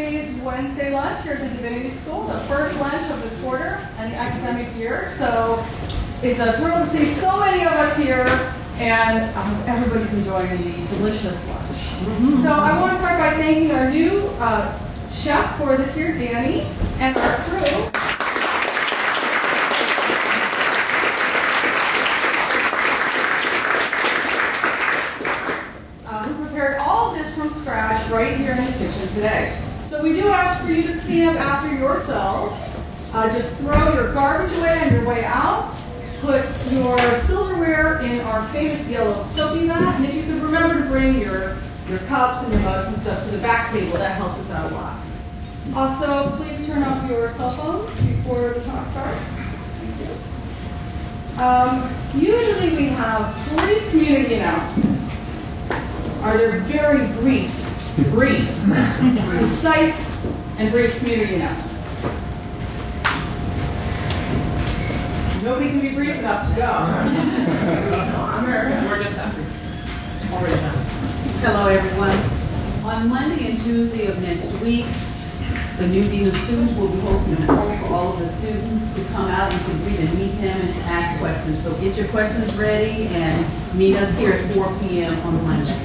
today's Wednesday lunch here at the Divinity School, the first lunch of the quarter and the academic year. So it's a thrill to see so many of us here, and everybody's enjoying the delicious lunch. So I want to start by thanking our new chef for this year, Danny, and our crew. Who prepared all of this from scratch right here in the kitchen today. So we do ask for you to clean up after yourselves. Just throw your garbage away on your way out. Put your silverware in our famous yellow soapy mat. And if you could remember to bring your cups and your mugs and stuff to the back table, that helps us out a lot. Also, please turn off your cell phones before the talk starts. Thank you. Usually we have brief community announcements. Are there very brief, precise, and brief community announcements? Nobody can be brief enough to go. We're just after. Already done. Hello, everyone. On Monday and Tuesday of next week, the new Dean of Students will be hosting a call for all of the students to come out and to greet and meet him and to ask questions. So get your questions ready and meet us here at 4 p.m. on Monday.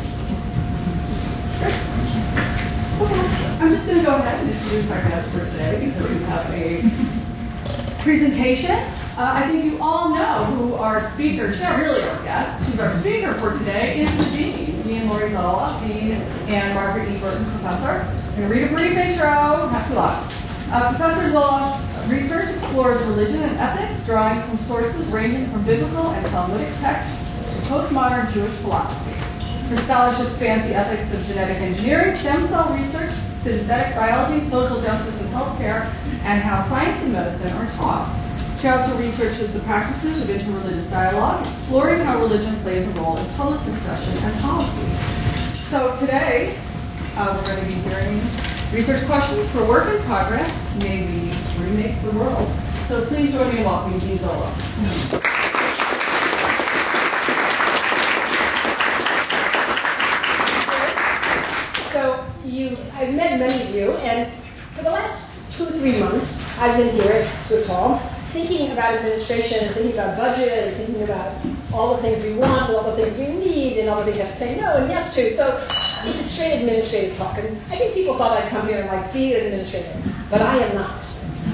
Okay, I'm just going to go ahead and introduce our guest for today because we have a presentation. I think you all know who our speaker, she's not really our guest, she's our speaker for today, is the Dean, Laurie Zoloth, Dean, and Margaret E. Burton Professor. I'm going to read a brief intro, not too long. Professor Zoloth's research explores religion and ethics, drawing from sources ranging from Biblical and Talmudic texts to postmodern Jewish philosophy. Her scholarship spans the ethics of genetic engineering, stem cell research, synthetic biology, social justice and healthcare, and how science and medicine are taught. She also researches the practices of interreligious dialogue, exploring how religion plays a role in public discussion and policy. So today, we're going to be hearing research questions for work in progress. May we remake the world? So please join me in welcoming Dean Zoloth. So I've met many of you, and for the last 2 or 3 months, I've been here at School Hall thinking about administration and thinking about budget and thinking about all the things we want, all the things we need, and all the things I have to say no and yes to. So it's a straight administrative talk, and I think people thought I'd come here and be an administrator, but I am not.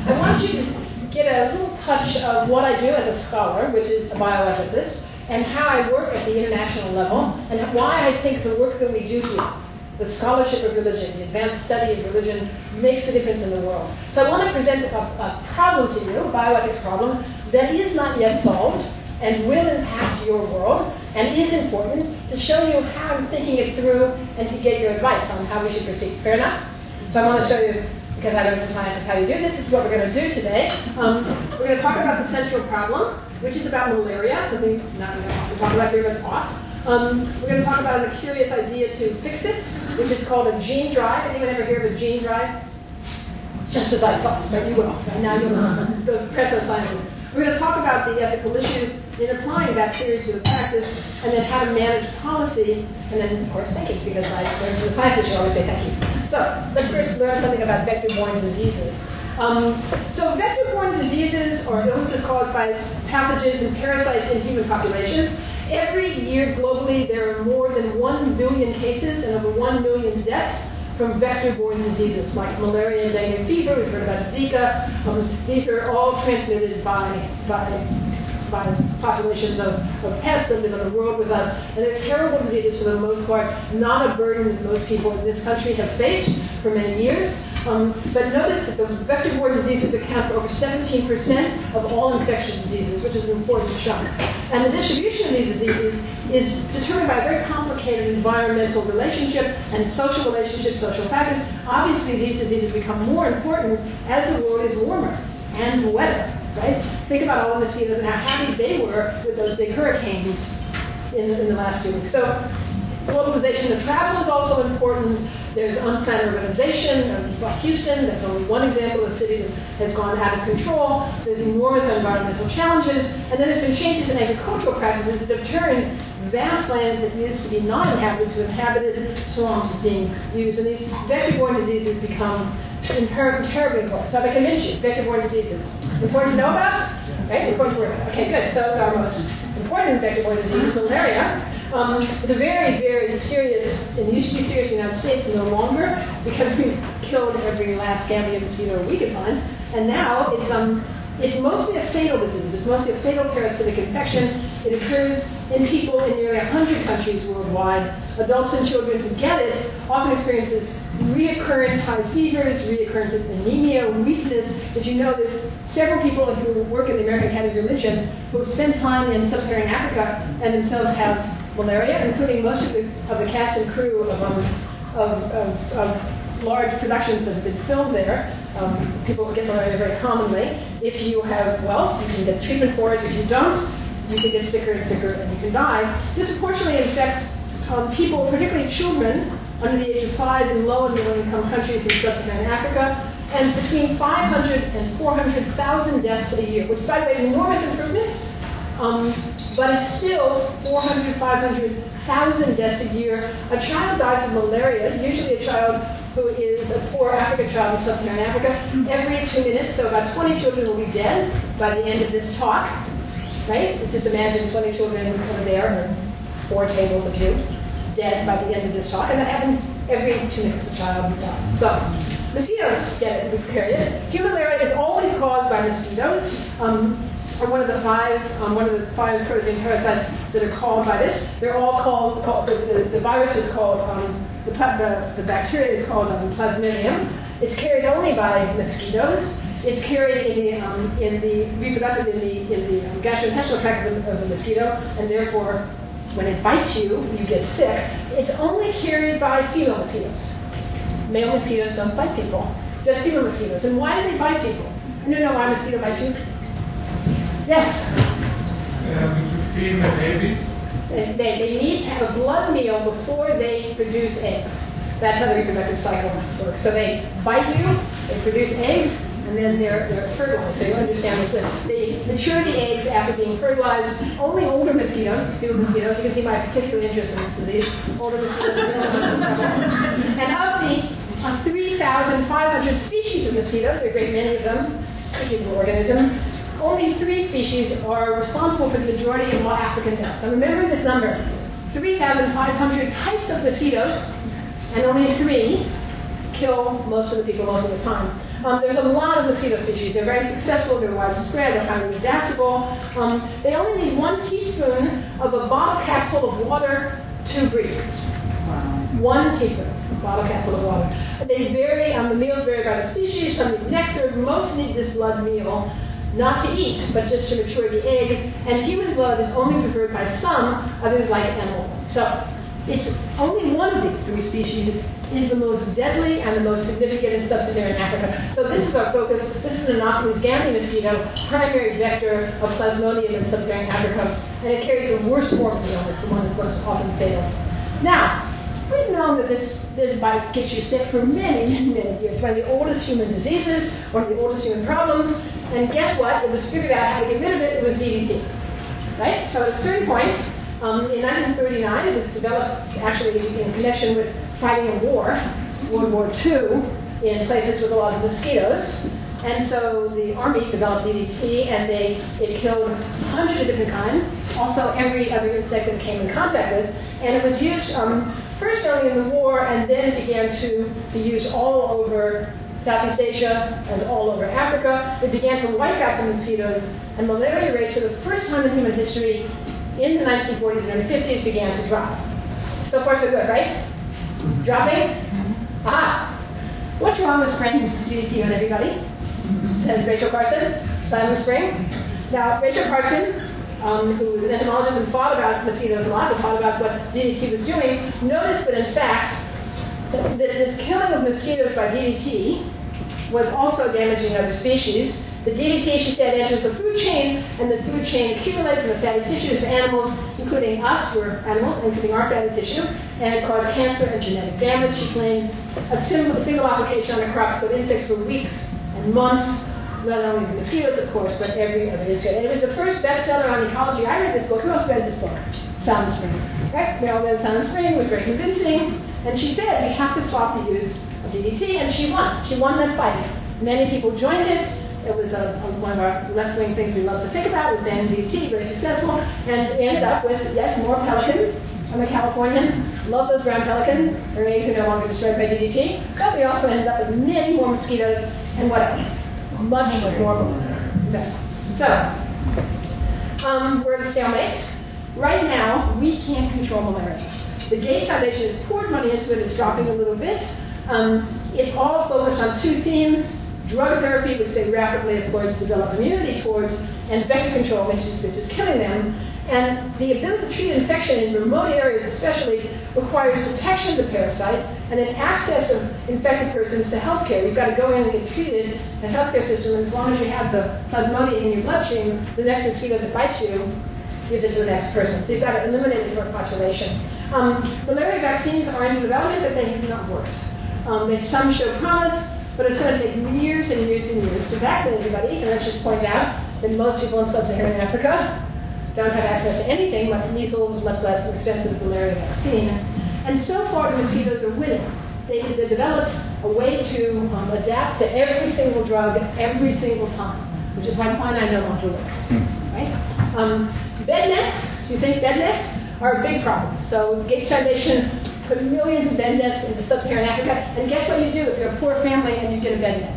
I want you to get a little touch of what I do as a scholar, which is a bioethicist, and how I work at the international level, and why I think the work that we do here, the scholarship of religion, the advanced study of religion, makes a difference in the world. So I want to present a problem to you, a bioethics problem, that is not yet solved and will impact your world and is important to show you how I'm thinking it through and to get your advice on how we should proceed. Fair enough? So I want to show you, because I don't have time, how you do this. This is what we're going to do today. We're going to talk about the central problem, which is about malaria, something not going to have to talk about here, but ought. We're going to talk about a curious idea to fix it, which is called a gene drive. Anyone ever hear of a gene drive? Just as I thought, but you will. Right now you'll go press those scientists. We're going to talk about the ethical issues in applying that theory to the practice, and then how to manage policy, and then, of course, thank you, because I learned from the scientists, you always say thank you. So let's first learn something about vector-borne diseases. So vector-borne diseases are illnesses caused by pathogens and parasites in human populations. Every year globally, there are more than 1 billion cases and over 1 million deaths from vector-borne diseases like malaria and dengue fever. We've heard about Zika. These are all transmitted by populations of pests that live in the world with us. And they're terrible diseases for the most part, not a burden that most people in this country have faced for many years. But notice that the vector-borne diseases account for over 17% of all infectious diseases, which is an important chunk. And the distribution of these diseases is determined by a very complicated environmental relationship and social relationships, social factors. Obviously, these diseases become more important as the world is warmer and wetter, right? Think about all the mosquitoes and how happy they were with those big hurricanes in the last few weeks. So globalization of travel is also important. There's unplanned urbanization. You saw Houston. That's only one example of a city that has gone out of control. There's enormous environmental challenges. And then there's been changes in agricultural practices that have turned vast lands that used to be not inhabited to inhabited swamps being used. And these vector-borne diseases become terribly important. So I convince you, vector-borne diseases. Important to know about? Right? Important to worry about. Okay, good. So our most important vector-borne disease is malaria. It's a very, very serious, and it used to be serious in the United States, no longer, because we killed every last Gambian mosquito we could find. And now it's mostly a fatal disease. It's mostly a fatal parasitic infection. It occurs in people in nearly 100 countries worldwide. Adults and children who get it often experiences reoccurrent high fevers, reoccurrent anemia, weakness. If you know, there's several people who work in the American Academy of Religion who spend time in sub-Saharan Africa and themselves have malaria, including most of the cast and crew of large productions that have been filmed there. People get malaria very commonly. If you have wealth, you can get treatment for it. If you don't, you can get sicker and sicker and you can die. This unfortunately affects people, particularly children, under the age of 5 in low and middle income countries in sub-Saharan Africa, and between 500 and 400,000 deaths a year, which is, by the way, an enormous improvement, but it's still 400, 500,000 deaths a year. A child dies of malaria, usually a child who is a poor African child in sub-Saharan Africa, every 2 minutes, so about 20 children will be dead by the end of this talk, right? Just imagine 20 children over there, or 4 tables of you, dead by the end of this talk, and that happens every 2 minutes a child dies. So, mosquitoes get it, we carry it. Human malaria is always caused by mosquitoes. One of the five protein parasites that are called by this. They're all called the virus is called, the bacteria is called Plasmodium. It's carried only by mosquitoes. It's carried in the reproductive, in the gastrointestinal tract of the mosquito, and therefore, when it bites you, you get sick. It's only carried by female mosquitoes. Male mosquitoes don't bite people, just female mosquitoes. And why do they bite people? You know why a mosquito bites you? Yes? To feed the babies? They need to have a blood meal before they produce eggs. That's how the reproductive cycle works. So they bite you, they produce eggs, and then they're fertilized. So you understand this. They mature the eggs after being fertilized. Only older mosquitoes, field mosquitoes, you can see my particular interest in this disease, older mosquitoes. And of the 3,500 species of mosquitoes, there are a great many of them, a huge organism, only 3 species are responsible for the majority of all African deaths. So remember this number, 3,500 types of mosquitoes, and only 3 kill most of the people most of the time. There's a lot of mosquito species. They're very successful, they're widespread, they're highly adaptable. They only need 1 teaspoon of a bottle cap full of water to breathe. Wow. 1 teaspoon, bottle cap full of water. They vary, the meals vary by the species. Some need nectar, most need this blood meal, not to eat, but just to mature the eggs. And human blood is only preferred by some, others like animal blood. So it's only one of these 3 species is the most deadly and the most significant in sub-Saharan Africa. So this is our focus. This is an Anopheles gambian mosquito, primary vector of Plasmodium in sub-Saharan Africa, and it carries the worst form of the illness, the one that's most often fatal. Now, we've known that this bite gets you sick for many, many, many years. It's one of the oldest human diseases, one of the oldest human problems, and guess what? It was figured out how to get rid of it. It was DDT, right? So at a certain point, in 1939, it was developed actually in connection with fighting a war, World War II, in places with a lot of mosquitoes. And so the Army developed DDT, and it killed hundreds of different kinds, also every other insect that it came in contact with. And it was used first early in the war, and then it began to be used all over Southeast Asia and all over Africa. It began to wipe out the mosquitoes, and malaria rates for the first time in human history in the 1940s and early 50s began to drop. So far so good, right? Dropping? Aha! What's wrong with spraying DDT on everybody? Says Rachel Carson, Silent Spring. Now, Rachel Carson, who was an entomologist and thought about mosquitoes a lot, and thought about what DDT was doing, noticed that in fact, that this killing of mosquitoes by DDT was also damaging other species. The DDT, she said, enters the food chain, and the food chain accumulates in the fatty tissues of animals, including us, we're animals, including our fatty tissue, and it caused cancer and genetic damage. She claimed a single application on a crop killed insects for weeks and months, not only the mosquitoes, of course, but every other insect. And it was the first bestseller on ecology. I read this book. Who else read this book? Sound Spring. Right? We all read Sound Spring. It was very convincing. And she said, we have to stop the use of DDT, and she won. She won that fight. Many people joined it. It was one of our left-wing things we love to think about. With banning DDT, very successful, and we ended up with, yes, more pelicans. I'm a Californian. Love those brown pelicans. Their eggs are no longer destroyed by DDT. But we also ended up with many more mosquitoes, and what else? Much more malaria. Exactly. So, we're at a stalemate. Right now, we can't control malaria. The Gates Foundation has poured money into it. It's dropping a little bit. It's all focused on two themes: drug therapy, which they rapidly, of course, develop immunity towards, and vector control, which is killing them. And the ability to treat infection in remote areas especially requires detection of the parasite and then access of infected persons to health care. You've got to go in and get treated in the healthcare system, and as long as you have the plasmodium in your bloodstream, the next mosquito that bites you gives it to the next person. So you've got to eliminate the whole population. Malaria vaccines are in development, but they have not worked. Some show promise, but it's going to take years and years and years to vaccinate everybody. And let's just point out that most people in sub-Saharan Africa don't have access to anything like measles, much less an expensive malaria vaccine. And so far, the mosquitoes are winning. They developed a way to adapt to every single drug every single time, which is why quinine no longer works. Right? Bed nets. Do you think bed nets are a big problem? So the Gates Foundation put millions of bed nets into sub-Saharan Africa, and guess what you do if you're a poor family and you get a bed net?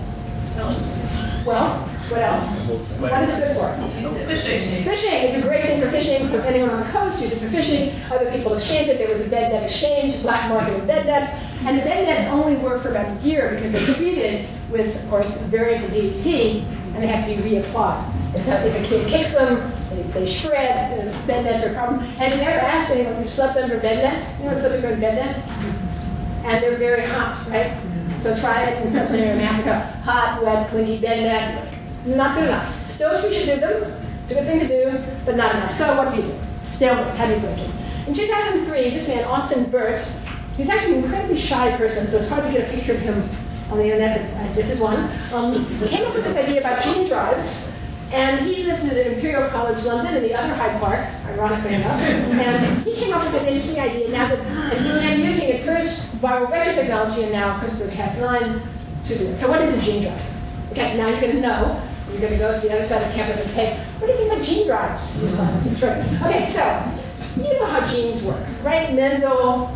Well, what else? What is it good for? Fishing. Fishing. It's a great thing for fishing. So anyone on the coast uses it for fishing. Other people exchange it. There was a bed net exchange, black market of bed nets. And the bed nets only work for about a year because they're treated with, of course, a variant of DDT, and they have to be reapplied. If a kid kicks them, they shred. The bed nets are a problem. And you ever asked anyone who slept under a bed net? You know what's slept under a bed net? And they're very hot, right? So try it in sub-Saharan Africa. Hot, wet, clingy bed net. Not good enough. Still, we should do them. It's a good thing to do, but not enough. So what do you do? Stalemate. How do you break it? In 2003, this man, Austin Burt, he's actually an incredibly shy person, so it's hard to get a picture of him on the internet, but this is one. Came up with this idea about gene drives, and he lives at Imperial College London in the other Hyde Park, ironically enough. And he came up with this interesting idea now that, and he began using at first viral vector technology, and now CRISPR-Cas9 to do it. So what is a gene drive? Okay, now you're going to know. You're going to go to the other side of campus and say, what do you think about gene drives? That's right. Okay, so you know how genes work, right? Mendel,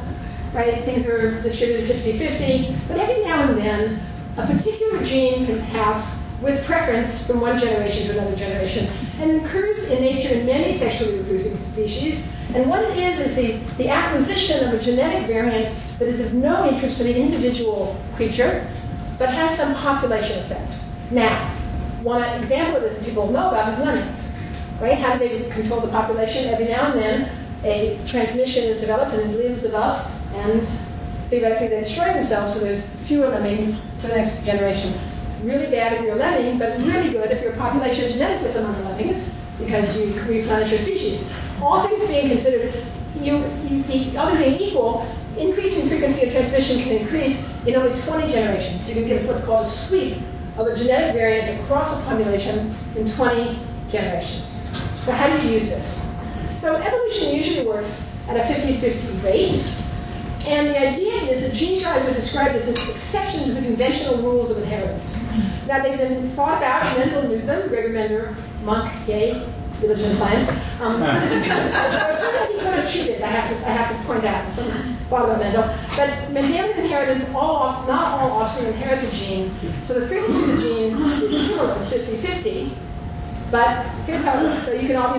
right? Things are distributed 50-50, but every now and then, a particular gene can pass with preference from one generation to another generation, and it occurs in nature in many sexually reproducing species. And what it is the acquisition of a genetic variant that is of no interest to the individual creature, but has some population effect. Now, one example of this that people know about is lemmings, right? How do they control the population? Every now and then, a transmission is developed and it lives up, and theoretically they destroy themselves, so there's fewer lemmings for the next generation. Really bad if you're a lemming, but really good if you're a population geneticist among the lemmings, because you replenish your species. All things being considered, the other being equal, increasing frequency of transmission can increase in only 20 generations. So you can give us what's called a sweep of a genetic variant across a population in 20 generations. So how do you use this? So evolution usually works at a 50-50 rate. And the idea is that gene drives are described as an exception to the conventional rules of inheritance. Now, they've been thought about, Mendel knew them, Gregor Mendel, monk, yay, religion and science. He's sort of cheated, I have to point out, some thought about Mendel. But Mendelian inheritance, not all offspring inherit the gene, so the frequency of the gene is similar, it's 50-50. But here's how it works. So you've all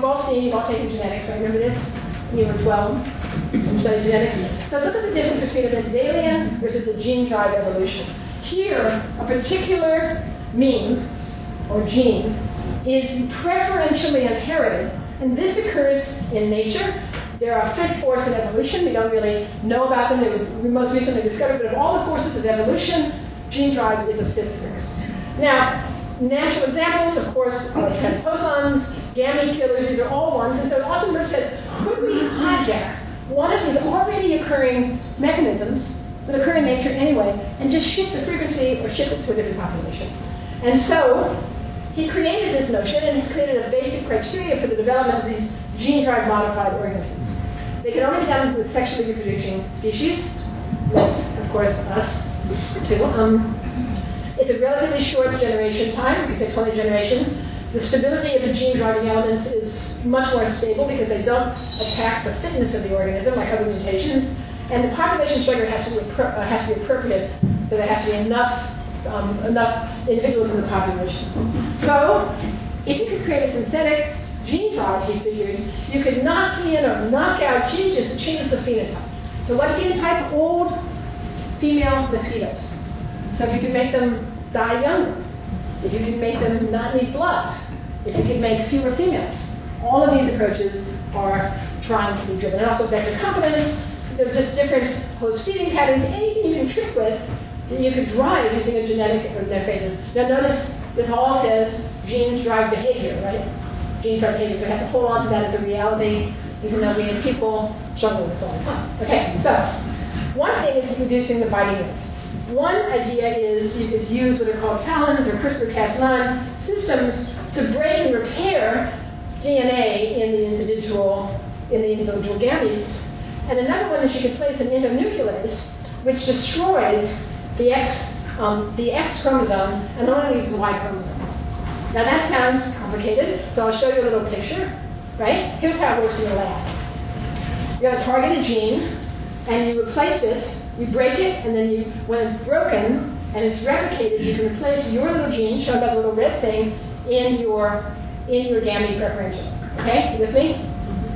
taken genetics, right? Remember this? When you were 12, you studied genetics. So look at the difference between a Mendelian versus a gene drive evolution. Here, a particular mean, or gene, is preferentially inherited, and this occurs in nature. There are fifth forces in evolution. We don't really know about them. They were most recently discovered, but of all the forces of evolution, gene drive is a fifth force. Now, natural examples, of course, are transposons, gamete killers. These are all ones. And so Austin Burt says, could we hijack one of these already occurring mechanisms that occur in nature anyway, and just shift the frequency or shift it to a different population? And so he created this notion, and he's created a basic criteria for the development of these gene-drive modified organisms. They can only be done with sexually reproducing species. That's, of course, us, too. It's a relatively short generation time, we say 20 generations. The stability of the gene-driving elements is much more stable because they don't attack the fitness of the organism like other mutations. And the population structure has to be appropriate, so there has to be enough individuals in the population. So, if you could create a synthetic gene drive, he figured, you could knock in or knock out changes to change the phenotype. So what phenotype? Old female mosquitoes. So if you could make them die younger, if you could make them not need blood, if you could make fewer females, all of these approaches are trying to be driven. And also vector confidence, they're just different host feeding patterns, anything you can trick with that you could drive using a genetic basis. Now notice this all says genes drive behavior, right? Genes drive behavior, so you have to hold on to that as a reality, even though we as people struggle with this all the time. Okay, so one thing is reducing the binding rate. One idea is you could use what are called talons or CRISPR-Cas9 systems to break and repair DNA in the individual gametes. And another one is you could place an endonuclease, which destroys the X chromosome and only leaves the Y chromosomes. Now that sounds complicated, so I'll show you a little picture. Right? Here's how it works in the lab. You have a targeted gene, and you replace it. You break it, and then when it's broken and it's replicated, you can replace your little gene, shown by the little red thing, in your gamete preferential. Okay, you with me?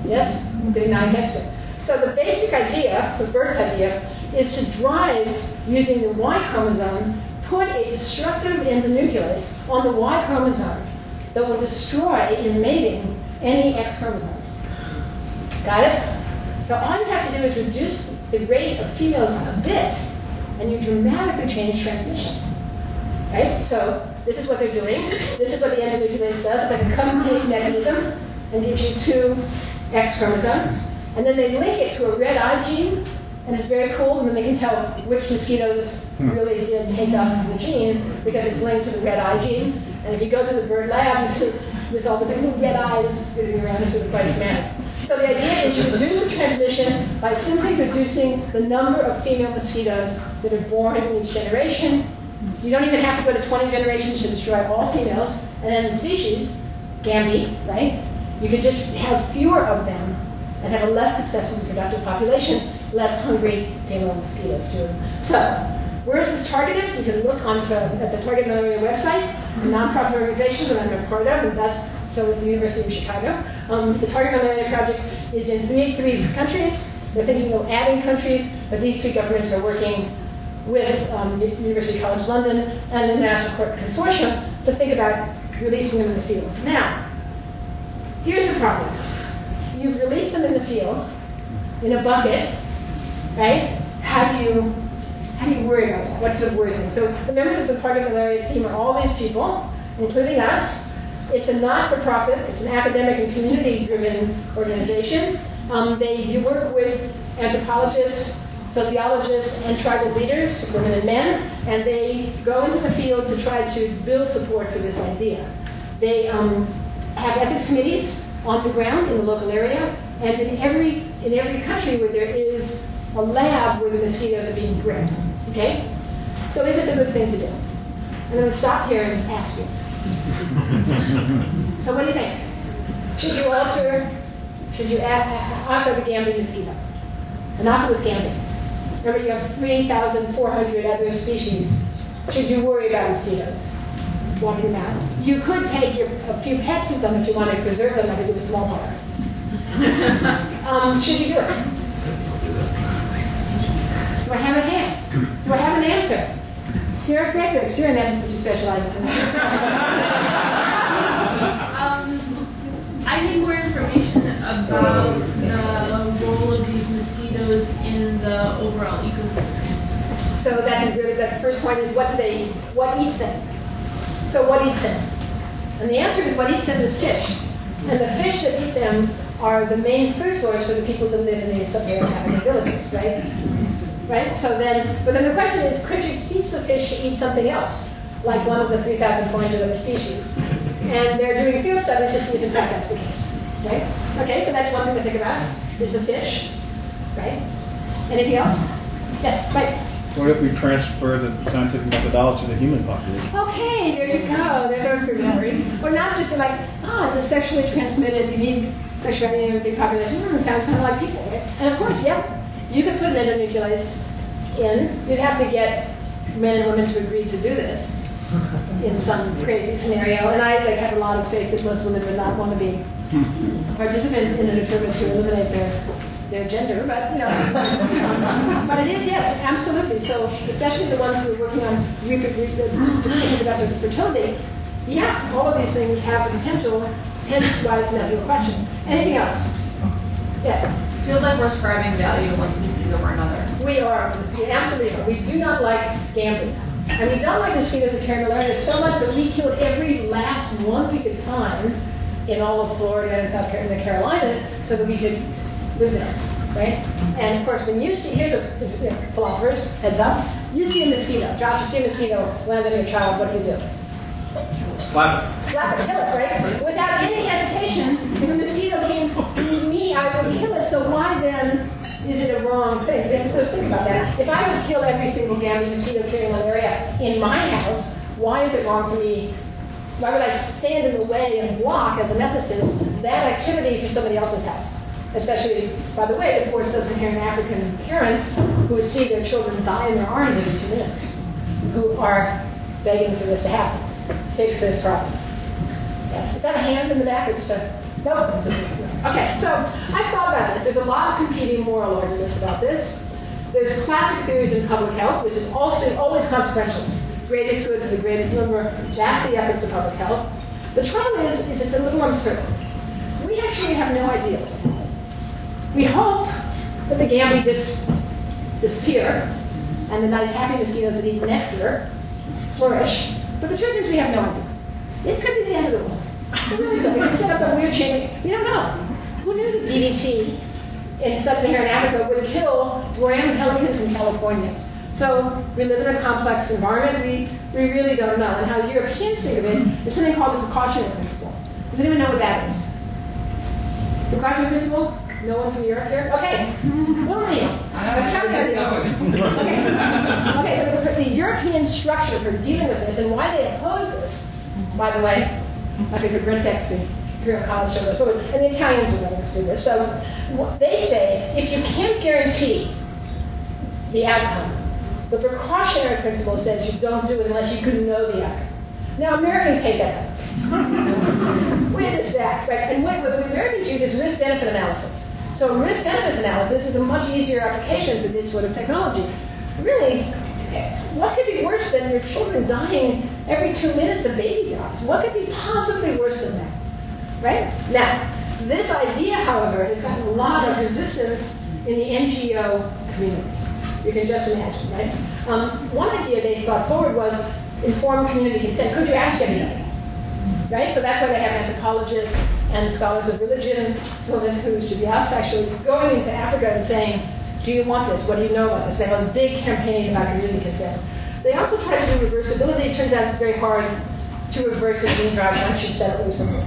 Yes? Okay, now I next it. So the basic idea, the Burt's idea, is to drive using the Y chromosome, put a destructive endonuclease on the Y chromosome that will destroy in mating any X chromosomes. Got it? So all you have to do is reduce the rate of females a bit, and you dramatically change transmission. Right? So this is what they're doing. This is what the endonuclease does. It's like a cut-and-paste mechanism, and gives you 2 X chromosomes. And then they link it to a red eye gene, and it's very cool, and then they can tell which mosquitoes really did take up the gene because it's linked to the red eye gene. And if you go to the bird lab, you see this all this little red eyes moving around into the quite dramatic. So the idea is you reduce the transmission by simply reducing the number of female mosquitoes that are born in each generation. You don't even have to go to 20 generations to destroy all females, and then the species, gamete, right? You could just have fewer of them and have a less successful reproductive population, less hungry female mosquitoes too. So, where is this targeted? You can look at the Target Malaria website, a nonprofit organization that I'm a part of, and so is the University of Chicago. The Target Malaria Project is in three countries. They're thinking of adding countries, but these 3 governments are working with the University College London and the National Corporate Consortium to think about releasing them in the field. Now, here's the problem. You've released them in the field, in a bucket, right? How do you worry about that? What's the worry thing? So the members of the Target Malaria team are all these people, including us. It's a not-for-profit, it's an academic and community-driven organization. You work with anthropologists, sociologists, and tribal leaders, women and men, and they go into the field to try to build support for this idea. They have ethics committees on the ground in the local area, and in every country where there is a lab where the mosquitoes are being bred. Okay? So is it a good thing to do? I'm going to stop here and ask you. So what do you think? Should you alter the gamete mosquito? Anopheles gamete. Remember, you have 3,400 other species. Should you worry about mosquitoes walking them out? You could take a few pets of them if you want to preserve them, like you do with smallpox. Should you do it? Do I have a hand? Do I have an answer? Sarah Fredericks, you're an ethicist who specializes in I need more information about the role of these mosquitoes in the overall ecosystem. So that's the first point is what eats them? So what eats them? And the answer is what eats them is fish. And the fish that eat them are the main food source for the people that live in these sub-Saharan villages, right? Right? But then the question is, could you teach the fish to eat something else? like one of the 3,400 other species. And they're doing field studies to see if in fact that's the case. Right? Okay, so that's one thing to think about, is the fish. Right? Anything else? Yes, right. What if we transfer the scientific methodology to the human population? Okay, there you go. There's our food memory. Or not just like, it's a sexually transmitted, unique sexuality in everything population. It sounds kind of like people, right? And of course, you could put an endonuclease in. You'd have to get men and women to agree to do this in some crazy scenario. And I have a lot of faith that most women would not want to be participants in an experiment to eliminate their gender, but but it is, yes, absolutely. So especially the ones who are working on reproductive fertility, all of these things have the potential, hence why it's not your question. Anything else? Yes? Feels like we're ascribing value to one species over another. We are, absolutely. We do not like gambling. And we don't like mosquitoes that carry malaria so much that we killed every last one we could find in all of Florida and South Carolina and the Carolinas so that we could live there, right? And of course, when you see, here's a philosophers, heads up, you see a mosquito, Josh, you see a mosquito land on your child, what do you do? Slap it. Slap it, kill it, right? Without any hesitation, if a mosquito came to me, I would kill it, so why then is it a wrong thing? So think about that. If I would kill every single gamete mosquito carrying malaria in my house, why is it wrong for me? Why would I stand in the way and block, as an ethicist, that activity for somebody else's house? Especially, by the way, the poor sub-Saharan African parents who see their children die in their arms every 2 minutes, who are begging for this to happen. Fix this problem. Yes. Is that a hand in the back or just a... No. Okay, so I've thought about this. There's a lot of competing moral arguments about this. There's classic theories in public health, which is also always consequentialist. Greatest good for the greatest number. That's the ethics of public health. The trouble is it's a little uncertain. We actually have no idea. We hope that the gamete disappear and the nice happy mosquitoes that eat nectar flourish. But the truth is we have no idea. It could be the end of the world. It really could. We could set up a weird chain. We don't know. Who knew that DDT in sub-Saharan Africa would kill ram pelicans in California? So we live in a complex environment. We really don't know. And how Europeans think of it is something called the precautionary principle. Does anyone know what that is? Precautionary principle? No one from Europe here? Okay. What do you mean? Okay, so the European structure for dealing with this and why they oppose this, by the way, I think the Brits actually, Imperial College showed us, and the Italians are letting us do this. So they say if you can't guarantee the outcome, the precautionary principle says you don't do it unless you could know the outcome. Now, Americans hate that kind of thing. We understand, right? And what Americans use is risk-benefit analysis. So risk-benefit analysis is a much easier application for this sort of technology. Really, what could be worse than your children dying every 2 minutes of baby drops? What could be possibly worse than that? Right? Now, this idea, however, has gotten a lot of resistance in the NGO community. You can just imagine, right? One idea they thought forward was informed community consent. Could you ask anybody? Right? So that's why they have anthropologists and scholars of religion, some of us who should be asked actually going into Africa and saying, do you want this? What do you know about this? They have a big campaign about community consent. They also try to do reversibility. It turns out it's very hard to reverse a gene drive once you set up with something.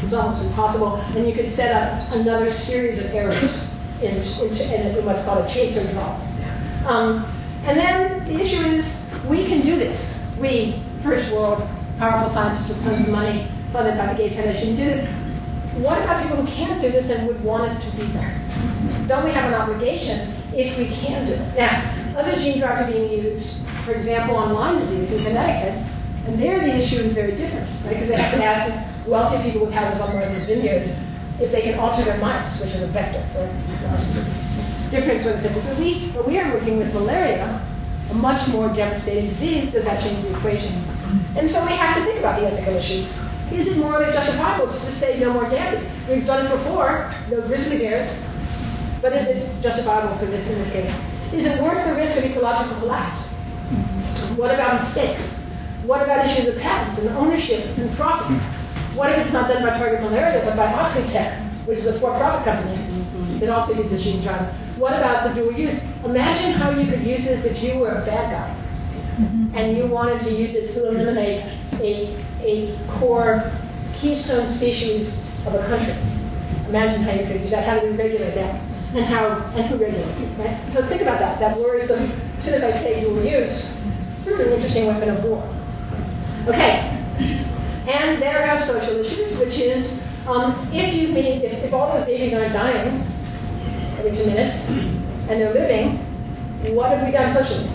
It's almost impossible. And you could set up another series of errors in what's called a chaser draw. And then the issue is, we can do this. We, first world, powerful scientists with tons of money, funded by the Gates Foundation, do this. What about people who can't do this and would want it to be done? Don't we have an obligation if we can do it? Now, other gene drugs are being used, for example, on Lyme disease in Connecticut, and there the issue is very different, right? Because they have to ask wealthy people with houses on Martha's Vineyard if they can alter their mice, which is a vector for different sort of things. But we are working with malaria, a much more devastating disease. Does that change the equation? And so we have to think about the ethical issues. Is it morally justifiable to just say no more gamete? We've done it before, no grizzly bears, but is it justifiable for this in this case? Is it worth the risk of ecological collapse? What about mistakes? What about issues of patents and ownership and profit? What if it's not done by Target Malaria, but by Oxytec, which is a for-profit company that also uses gene drugs? What about the dual use? Imagine how you could use this if you were a bad guy and you wanted to use it to eliminate a core keystone species of a country. Imagine how you could use that. How do we regulate that? And who regulates it, right? So think about that. That worrisome, as soon as I say dual use, it's an interesting weapon of war. Okay. And there are social issues, which is if all those babies aren't dying every 2 minutes and they're living, what have we done socially?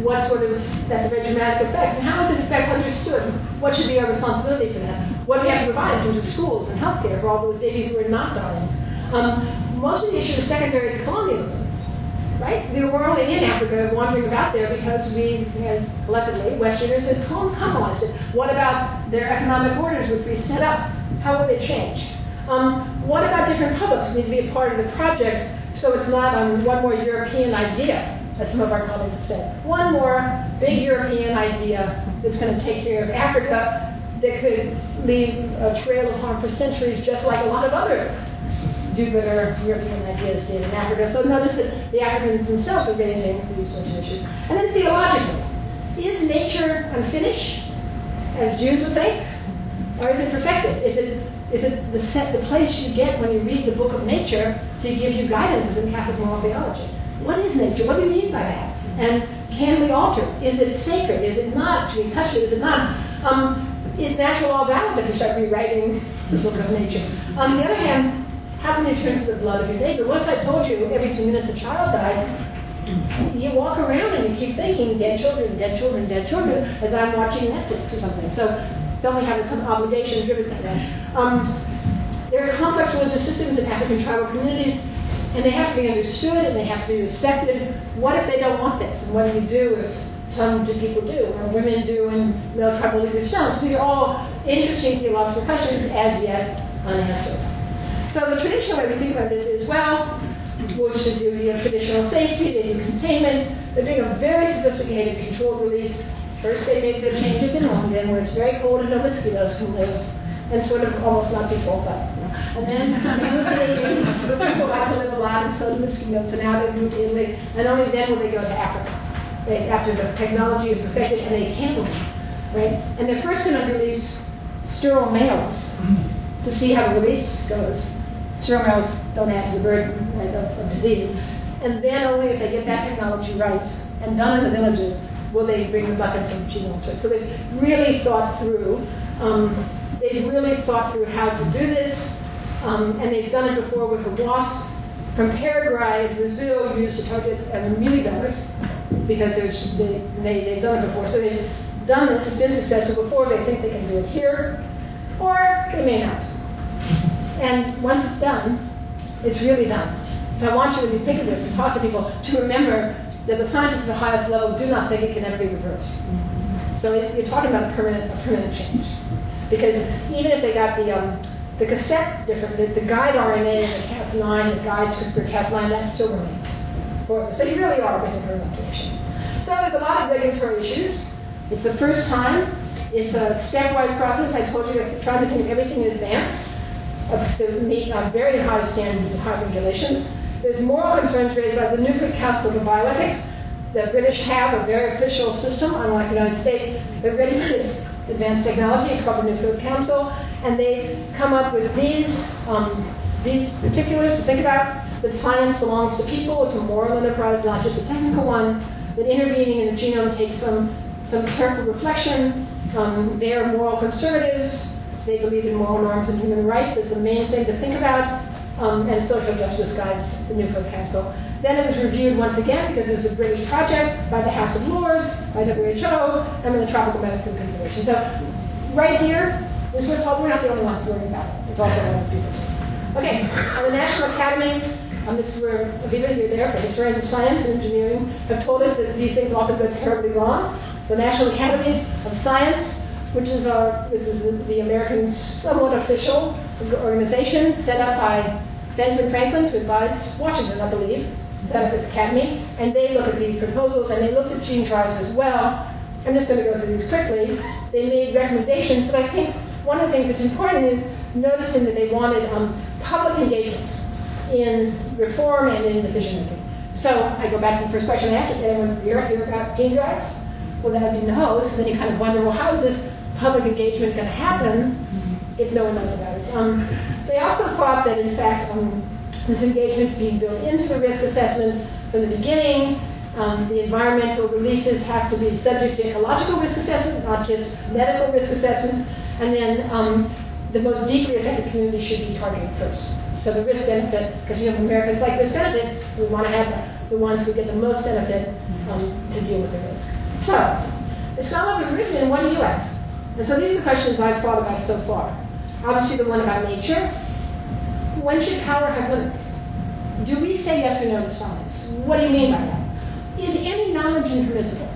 That's a very dramatic effect. And how is this effect understood? What should be our responsibility for that? What do we have to provide in terms of schools and healthcare for all those babies who are not dying? Most of the issue is secondary to colonialism, right? We were only in Africa wandering about there because we, as collectively, Westerners had colonized it. What about their economic orders which we set up? How will they change? What about different publics need to be a part of the project so it's not one more European idea, as some of our colleagues have said. One more big European idea that's going to take care of Africa that could leave a trail of harm for centuries, just like a lot of other do-gooder European ideas did in Africa. So notice that the Africans themselves are raising these sorts of issues. And then theologically, is nature unfinished, as Jews would think, or is it perfected? Is it the place you get when you read the book of nature to give you guidance in Catholic moral theology? What is nature? What do we mean by that? And can we alter it? Is it sacred? Is it not? Should we touch it? Is it not? Is natural law valid if you start rewriting the book of nature? On the other hand, how can you turn to the blood of your neighbor? Once I told you every 2 minutes a child dies, you walk around and you keep thinking dead children, dead children, dead children, as I'm watching Netflix or something. So don't we have some obligation driven by that? There are complex religious systems in African tribal communities, and they have to be understood and they have to be respected. What if they don't want this? And what do you do if some people do, or women do, and male tribal leaders don't? These are all interesting theological questions as yet unanswered. So the traditional way we think about this is, well, Woods should do traditional safety, they do containment, they're doing a very sophisticated controlled release. First they make their changes in London where it's very cold and no mosquitoes can live, and sort of almost not people, but and then they moved to Italy, people got to live a lot and so do mosquitoes, and now they moved to Italy, and only then will they go to Africa. After the technology is perfected and they handle it, right? And they're first going to release sterile males to see how the release goes. Sterile males don't add to the burden, right, of disease. And then only if they get that technology right and done in the villages will they bring the buckets of genome to it. So they've really thought through. How to do this, and they've done it before with a wasp from Paraguay and Brazil used to target amoebas because they've done it before. So they've done this, it's been successful before, they think they can do it here, or they may not. And once it's done, it's really done. So I want you, when you think of this and talk to people, to remember that the scientists at the highest level do not think it can ever be reversed. So you're talking about a permanent change. Because even if they got the cassette different, the guide RNA and the Cas9 that guides CRISPR-Cas9, that still remains. So you really are making a direction. So there's a lot of regulatory issues. It's the first time. It's a stepwise process. I told you to try to think of everything in advance to meet very high standards and high regulations. There's moral concerns raised by the Nuclear Council for Bioethics. The British have a very official system, unlike the United States, that regulates advanced technology. It's called the Nuclear Council, and they've come up with these particulars to think about. That science belongs to people. It's a moral enterprise, not just a technical one. That intervening in the genome takes some careful reflection. They are moral conservatives. They believe in moral norms and human rights as the main thing to think about, and social justice guides the Nuclear Council. Then it was reviewed once again because it was a British project by the House of Lords, by WHO, and the Tropical Medicine Conservation. So right here, we're not the only ones worrying about it. It's also other people. Okay, and the national academies, this is where Aviva, you're there, for historians of science and engineering, have told us that these things often go terribly wrong. The National Academies of Science, which is the American somewhat official organization set up by Benjamin Franklin to advise Washington, I believe, set up this academy, and they look at these proposals, and they looked at gene drives as well. I'm just going to go through these quickly. They made recommendations, but I think one of the things that's important is noticing that they wanted public engagement in reform and in decision making. So I go back to the first question I asked. Does anyone hear about gene drives? well, that would be no. So then you kind of wonder, well, how is this public engagement going to happen if no one knows about it? They also thought that, in fact, this engagement is being built into the risk assessment from the beginning. The environmental releases have to be subject to ecological risk assessment, not just medical risk assessment. And then the most deeply affected community should be targeted first. So the risk benefit, because Americans like risk benefit, so we want to have the ones who get the most benefit to deal with the risk. So, the scholar of religion, what do you ask? And so these are the questions I've thought about so far. Obviously the one about nature. When should power have limits? Do we say yes or no to science? What do you mean by that? Is any knowledge impermissible?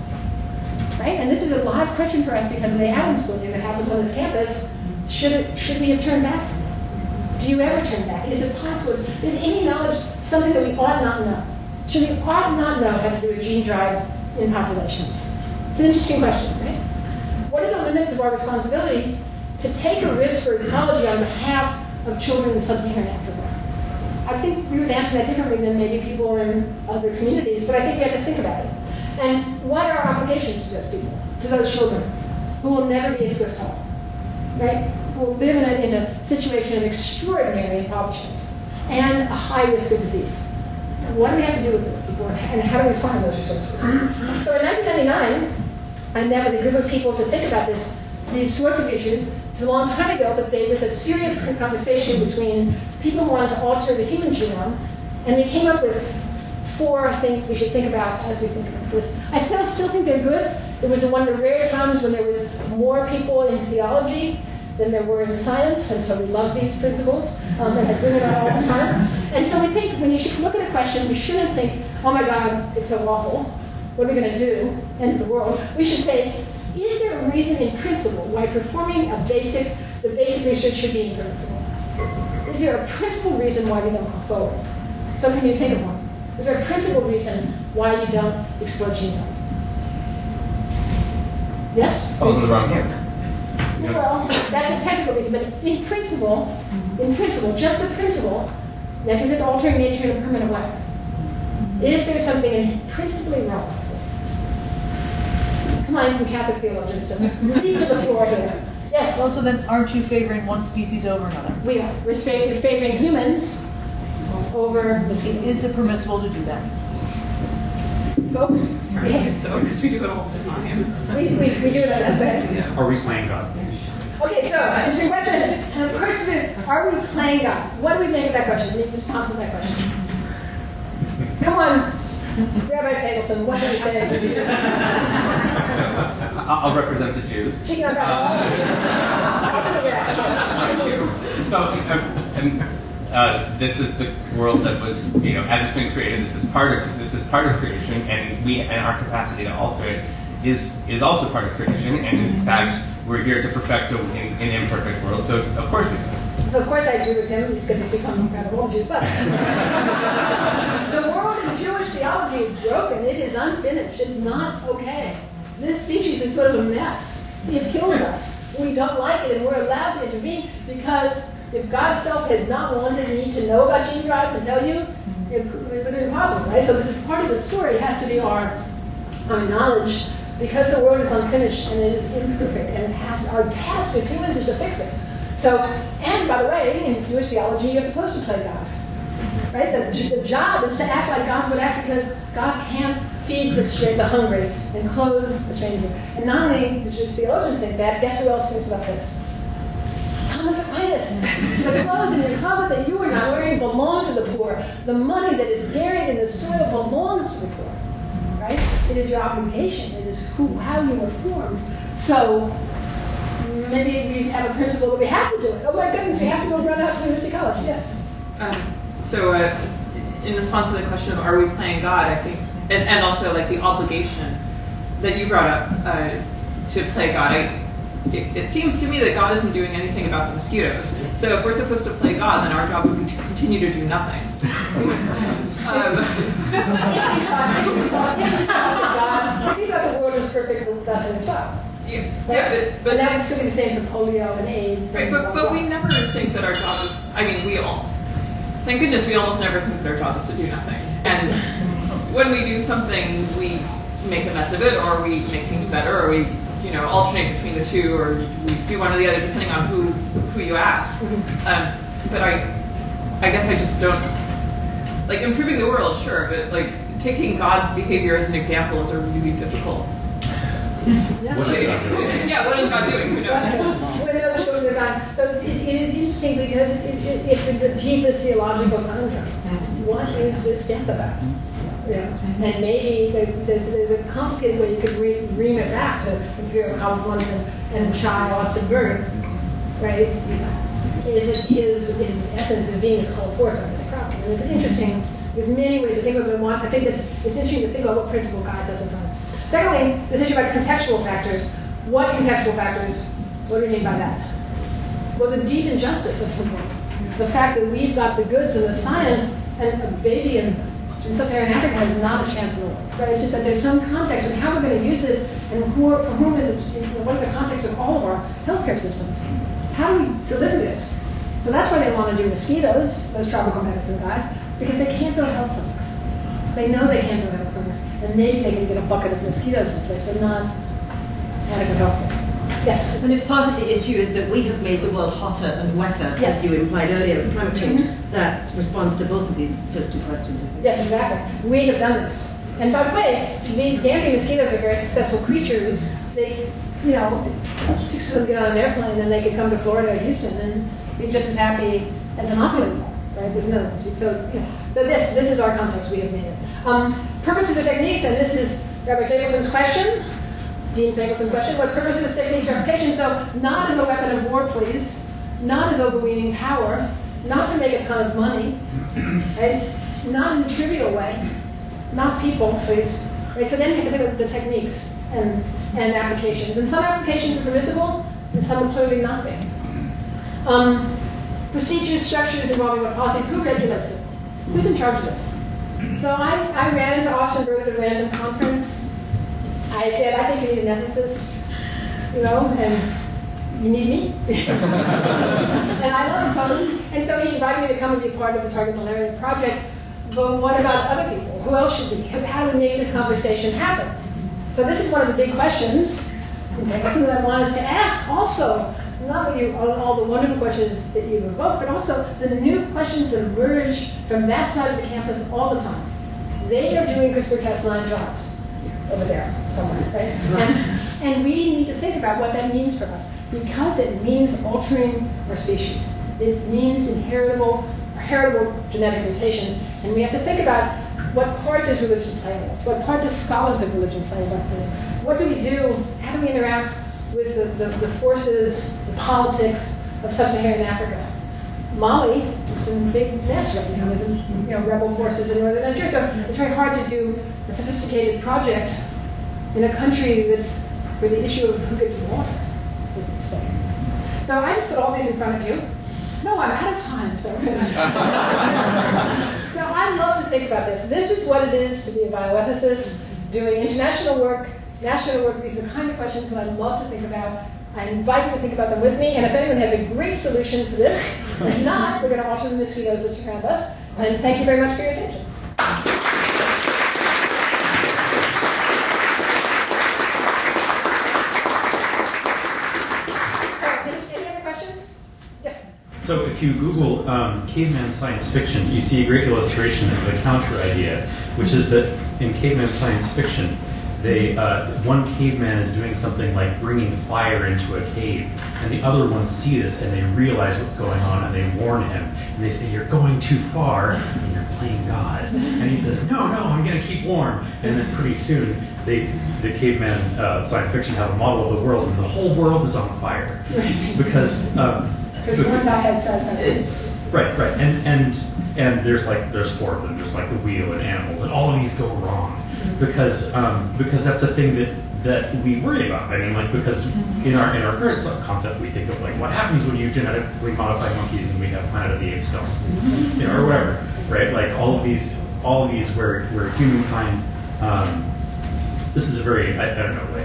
Right? And this is a live question for us because of the Adams building that happened on this campus. Should we have turned back from that? Do you ever turn back? Is it possible? Is any knowledge something that we ought not know? Should we ought not know how to do a gene drive in populations? It's an interesting question, right? What are the limits of our responsibility to take a risk for ecology on behalf of children in sub-Saharan Africa? I think we would answer that differently than maybe people in other communities, but I think we have to think about it. And what are our obligations to those people, to those children who will never be in swift home, right? Who will live in a situation of extraordinary impoverishment and a high risk of disease. What do we have to do with those people, and how do we find those resources? So in 1999, I met with a group of people to think about these sorts of issues. It's a long time ago, but there was a serious conversation between people who wanted to alter the human genome, and we came up with 4 things we should think about as we think about this. I still think they're good. It was one of the rare times when there was more people in theology than there were in science, and so we love these principles, and I bring it up all the time. And so we think when you should look at a question, we shouldn't think, oh my God, it's so awful. What are we going to do? End of the world. We should say, is there a reason in principle why performing the basic research should be impermissible? Is there a principal reason why we don't go forward? So can you think of one? Is there a principal reason why you don't explore genome? Yes? I was in the wrong hand. Well, that's a technical reason, but in principle, just the principle, because it's altering nature in a permanent way, is there something principally wrong with this? Come on, some Catholic theologians, so speak to the floor here. Yes? Well, so then aren't you favoring one species over another? We are. We're favoring humans over mosquitoes. Is it permissible to do that? Folks? Right, so, because we do it all the time. We do that, that's right. Are we playing God? Okay, so, interesting question. And of course, are we playing God? What do we make of that question? Any response to that question? Come on, Rabbi Fagelson, what do you say? I'll represent the Jews. Speaking of God, this is the world that was, as it's been created. This is part of creation, and our capacity to alter it is also part of creation. And in fact, we're here to perfect an imperfect world. So of course we do. So of course I agree with him, because he speaks on behalf of all Jews. But the world in Jewish theology is broken. It is unfinished. It's not okay. This species is sort of a mess. It kills us. We don't like it, and we're allowed to intervene because if God's self had not wanted me to know about gene drives and tell you, it would have been impossible, right? So this is part of the story. It has to be our knowledge, because the world is unfinished and it is imperfect, and our task as humans is to fix it. So, and by the way, in Jewish theology, you're supposed to play God, right? The job is to act like God would act, because God can't feed the hungry and clothe the stranger. And not only the Jewish theologians think that, guess who else thinks about this? Thomas Aquinas. The clothes in your closet that you are not wearing belong to the poor. The money that is buried in the soil belongs to the poor, right? It is your obligation. It is how you were formed. So maybe we have a principle that we have to do it. Oh my goodness, we have to go run out to the University College. Yes. In response to the question of are we playing God, I think, and also like the obligation that you brought up to play God, it seems to me that God isn't doing anything about the mosquitoes. So if we're supposed to play God, then our job would be to continue to do nothing. If you thought the world was perfect, that's going to stop. Yeah, but that would still be the same for polio and AIDS. Right, but we never think that our job is. Thank goodness we almost never think that our job is to do nothing. And when we do something, we make a mess of it, or we make things better, or we, alternate between the two, or we do one or the other depending on who you ask. But I guess I just don't, like, improving the world, sure, but like taking God's behavior as an example is a really difficult. What is God doing? Yeah, what is God doing? Who knows? So it is interesting because it's the deepest theological conundrum. What is this death about? And maybe there's a complicated way you could ream it back to the fear of how one and shy Austin Burns, right? His essence is being called forth on this problem. And it's interesting. There's many ways to think about it. I think it's interesting to think about what principle guides us on it. Secondly, this issue about contextual factors. What contextual factors? What do we mean by that? Well, the deep injustice of the world. The fact that we've got the goods and the science, and a baby in sub-Saharan Africa has not a chance in the world. Right? It's just that there's some context of how we're going to use this, and for whom is it? What are the contexts of all of our healthcare systems? How do we deliver this? So that's why they want to do mosquitoes, those tropical medicine guys, because they can't build health clinics. They know they can't build health clinics, and maybe they can get a bucket of mosquitoes in place, but not adequate health care. Yes. And if part of the issue is that we have made the world hotter and wetter, yes, as you implied earlier with climate change, that responds to both of these first two questions. Yes, exactly. We have done this. And by the way, the damping mosquitoes are very successful creatures. They, 6 of them get on an airplane and they could come to Florida or Houston and be just as happy as an opulence, right? There's no, so this is our context. We have made it. Purposes or techniques, and this is Rabbi Fabelson's question. Dean Fabelson's question, what purposes, techniques, or applications? So not as a weapon of war, please. Not as overweening power. Not to make a ton of money. Right? Not in a trivial way. Not people, please. Right? So then you have to think of the techniques and applications. And some applications are permissible, and some are clearly not being. Procedures, structures involving what policies, who regulates it? Who's in charge of this? So I ran into Austin Berg at a random conference. I said, I think you need an ethicist, and you need me. And I love him. And so he invited me to come and be part of the Target Malaria project. But what about other people? Who else should be? How do we make this conversation happen? So this is one of the big questions that I want us to ask also. Not that all the wonderful questions that you've evoked, but also the new questions that emerge from that side of the campus all the time. They are doing CRISPR-Cas9 jobs over there somewhere, right? And we need to think about what that means for us, because it means altering our species. It means inheritable genetic mutations, and we have to think about what part does religion play in this? What part does scholars of religion play about this? What do we do? How do we interact with the forces, the politics of sub-Saharan Africa? Mali is in a big mess right now. There's rebel forces in northern Nigeria. So it's very hard to do a sophisticated project in a country where the issue of who gets water is at stake. So I just put all these in front of you. No, I'm out of time. So I love to think about this. This is what it is to be a bioethicist, doing international work, national work. These are the kind of questions that I love to think about. I invite you to think about them with me, and if anyone has a great solution to this, if not, we're going to alter the mosquitoes that surround us. And thank you very much for your attention. So, any other questions? Yes. So if you Google caveman science fiction, you see a great illustration of the counter idea, which is that in caveman science fiction, one caveman is doing something like bringing fire into a cave, and the other ones see this and they realize what's going on and they warn him and they say, "You're going too far and you're playing God." And he says, "No, I'm going to keep warm." And then pretty soon, the caveman science fiction have a model of the world, and the whole world is on fire because one guy has right, and there's 4 of them. There's like the wheel and animals, and all of these go wrong because that's a thing that we worry about. I mean, because in our current concept, we think of what happens when you genetically modify monkeys and we have Planet of the Apes films, or whatever, right? Like all of these where humankind. This is a very I don't know.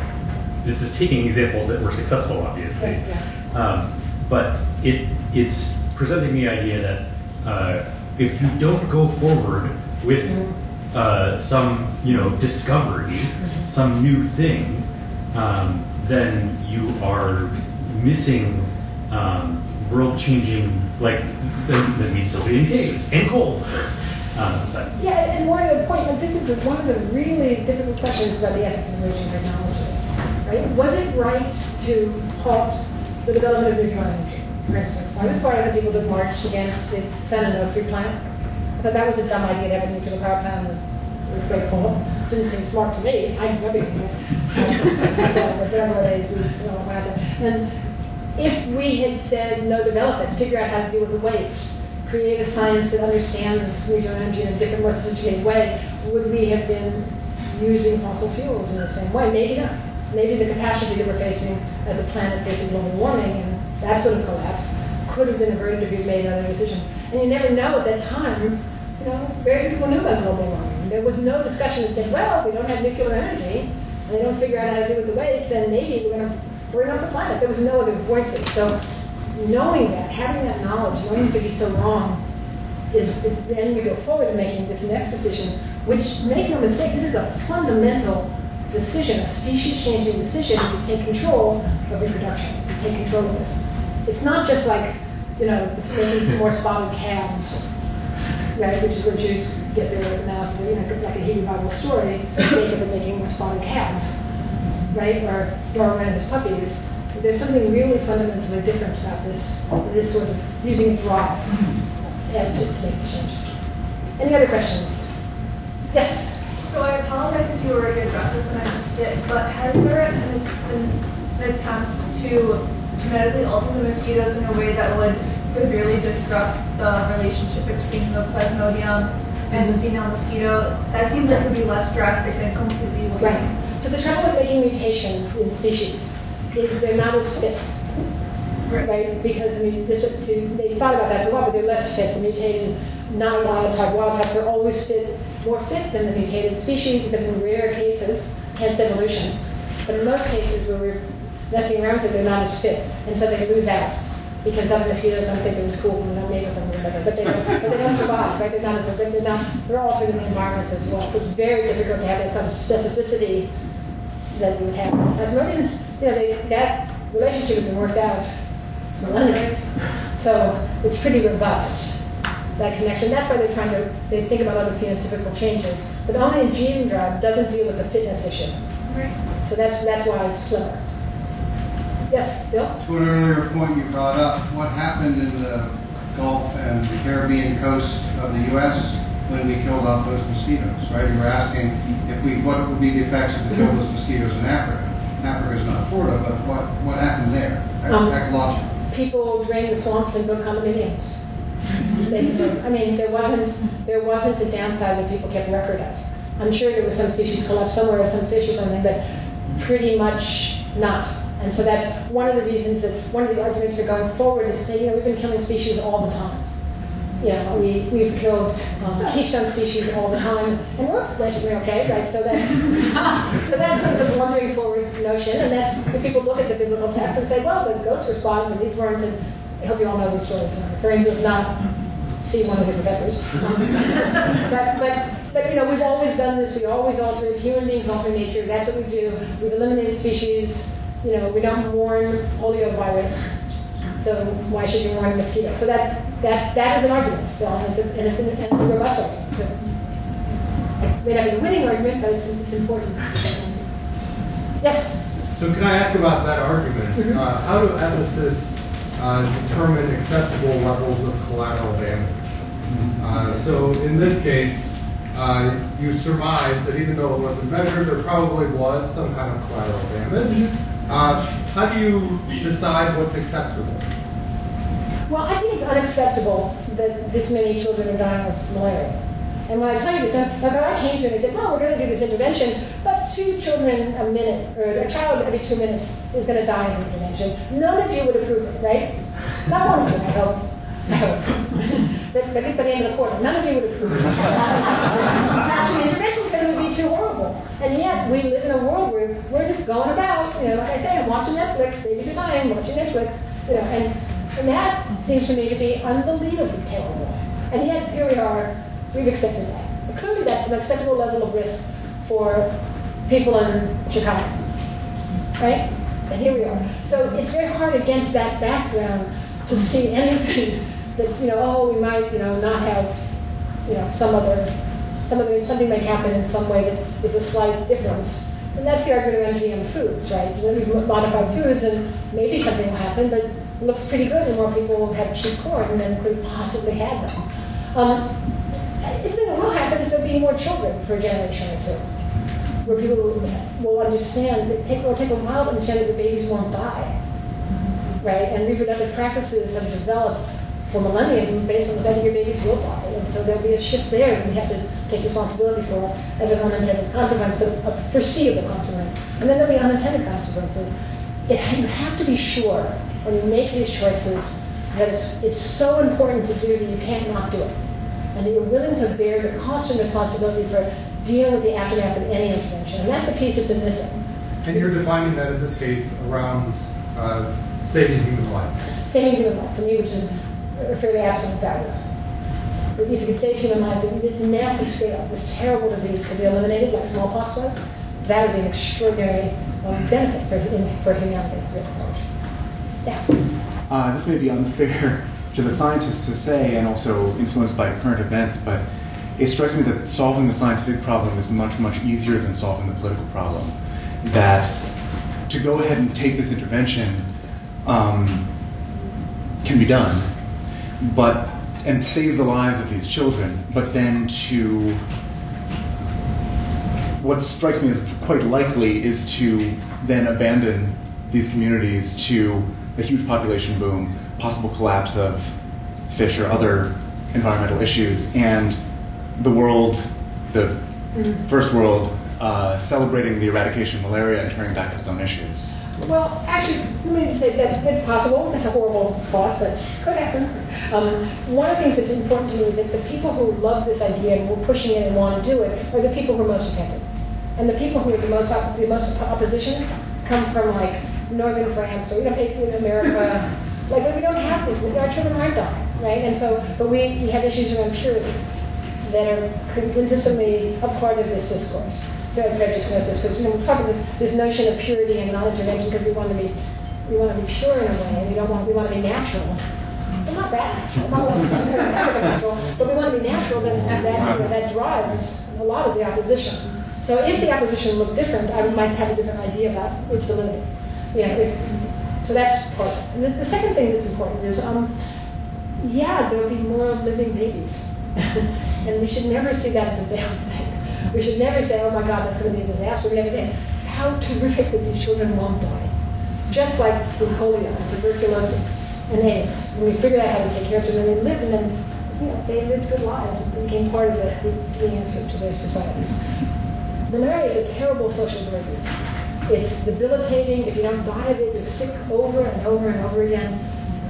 This is taking examples that were successful, obviously. Yes, yeah. But it's presenting the idea that if you don't go forward with some discovery, some new thing, then you are missing world-changing, then we'd still be in caves and cold. Besides. Yeah, and more to the point, this is one of the really difficult questions about the ethics of emerging technology, right? Was it right to halt the development of nuclear energy, for instance? I was part of the people that marched against the Senate free plant. I thought that was a dumb idea to have a nuclear power plant with great coal. Didn't seem smart to me. I never did it. And if we had said no development, figure out how to deal with the waste, create a science that understands nuclear energy in a different, more sophisticated way, would we have been using fossil fuels in the same way? Maybe not. Maybe the catastrophe that we're facing as a planet facing global warming and that sort of collapse could have been averted if we'd made another decision. And you never know at that time, very few people knew about global warming. There was no discussion that said, well, if we don't have nuclear energy and they don't figure out how to do with the waste, then maybe we're going to burn up the planet. There was no other voices. So knowing that, having that knowledge, knowing it could be so wrong, is then we go forward to making this next decision, which, make no mistake, this is a fundamental decision, a species-changing decision if you take control of reproduction, if you take control of this. It's not just like, making some more spotted calves, right, which is where Jews get their analysis, like a Hebrew Bible story, Jacob and making more spotted calves, right, or Darwin and his puppies. There's something really fundamentally different about this sort of using a drive to make the change. Any other questions? Yes? So I apologize if you already addressed this and I missed it, but has there been an attempt to genetically alter the mosquitoes in a way that would severely disrupt the relationship between the plasmodium and the female mosquito? That seems like it would be less drastic than completely avoiding. Right. So the trouble with making mutations in species is they're not as fit, right? Because they thought about that a lot, but they're less fit. The mutated, non-wild types are always more fit than the mutated species, except in rare cases, hence evolution. But in most cases where we're messing around with it, they're not as fit, and so they lose out because other mosquitoes don't think it was cool and don't mate with them or whatever. But they don't survive, right? They're altered in the environment as well. So it's very difficult to have that sort of specificity that you would have. Plasmodiums, that relationship has been worked out millennia. So it's pretty robust, that connection. That's why they think about other phenotypical changes. But only a gene drug doesn't deal with the fitness issue. Right. So that's why it's slower. Yes, Bill? To an earlier point you brought up, what happened in the Gulf and the Caribbean coast of the U.S. when we killed off those mosquitoes, right? You were asking what would be the effects if we killed those mosquitoes in Africa. Africa is not Florida, but what happened there, ecologically? People drained the swamps and built condominiums. Basically, I mean, there wasn't a downside that people kept record of. I'm sure there was some species collapsed somewhere, or some fish or something, but pretty much not. And so that's one of the reasons one of the arguments for going forward is to say, we've been killing species all the time. We've killed keystone species all the time, and we're basically okay, right? So that's sort of the blundering forward notion, and that's if people look at the biblical text and say, well, those goats were spotted, and these weren't, and I hope you all know these stories. I'm referring to, if not, see one of the professors. But we've always done this. We always alter. Human beings alter nature. That's what we do. We've eliminated species. We don't mourn poliovirus. So why should you mourn a mosquito? So that is an argument, Phil, and it's a robust argument. So it may not be a winning argument, but it's important. Yes? So can I ask about that argument? Mm-hmm. How do ethicists determine acceptable levels of collateral damage? So in this case, you surmised that even though it wasn't measured, there probably was some kind of collateral damage. How do you decide what's acceptable? Well, I think it's unacceptable that this many children are dying of malaria. And when I tell you this, when I came to it and said, well, we're going to do this intervention, but 2 children a minute, or a child every 2 minutes is going to die in the intervention, none of you would approve it, right? Not one of you, I hope. But at least by the end of the quarter, none of you would approve it. Such an intervention because it would be too horrible. And yet, we live in a world where we're just going about, like I say, I'm watching Netflix, babies are dying, watching Netflix, and that seems to me to be unbelievably terrible. And yet, here we are, we've accepted that. clearly that's an acceptable level of risk for people in Chicago, right? And here we are. So it's very hard against that background to see anything that's, we might, not have, something may happen in some way that is a slight difference. And that's the argument around GM foods, right? We've modified foods and maybe something will happen, but it looks pretty good and more people will have cheap corn than could possibly have them. The thing that will happen is there'll be more children for a generation or two, where people will understand, it'll take a while to understand that the babies won't die, right? And reproductive practices have developed for millennia based on the fact that your babies will die. And so there'll be a shift there that we have to take responsibility for as an unintended consequence, but a foreseeable consequence. And then there'll be unintended consequences. You have to be sure when you make these choices that it's so important to do that you can't not do it. And that you're willing to bear the cost and responsibility for dealing with the aftermath of any intervention. And that's the piece that's been missing. And you're defining that in this case around saving human life. Saving human life, to me, which is a fairly absolute value. If you could save human lives in this massive scale, this terrible disease could be eliminated like smallpox was, that would be an extraordinary benefit for humanity. Yeah. This may be unfair to the scientists to say, and also influenced by current events, but it strikes me that solving the scientific problem is much, much easier than solving the political problem. That to go ahead and take this intervention can be done, and save the lives of these children, but then what strikes me as quite likely is to then abandon these communities to a huge population boom, possible collapse of fish or other environmental issues, and the world, the first world, celebrating the eradication of malaria and turning back to its own issues. Well, actually, let me say that it's possible. That's a horrible thought, but could happen. One of the things that's important to me is that the people who love this idea and who are pushing it and want to do it are the people who are most affected. And the people who are the most opposition come from like northern France or in America. Like we don't have this. Our children aren't dying, right? And so, but we have issues around purity that are consistently a part of this discourse. So Frederick knows this because we're talking this notion of purity and non-intervention because we want to be pure in a way, and we want to be natural. Well, not that natural, not like natural, but we want to be natural. That drives a lot of the opposition. So if the opposition looked different, I might have a different idea about its validity. So that's part of it. And the second thing that's important is, there'll be more living babies, and we should never see that as a bad thing. We should never say, oh my God, that's going to be a disaster. We never say, how terrific that these children won't die. Just like with polio and tuberculosis and AIDS. When we figured out how to take care of them, and they lived, and then they lived good lives and became part of the answer to their societies. Malaria is a terrible social burden. It's debilitating. If you don't die of it, you're sick over and over and over again.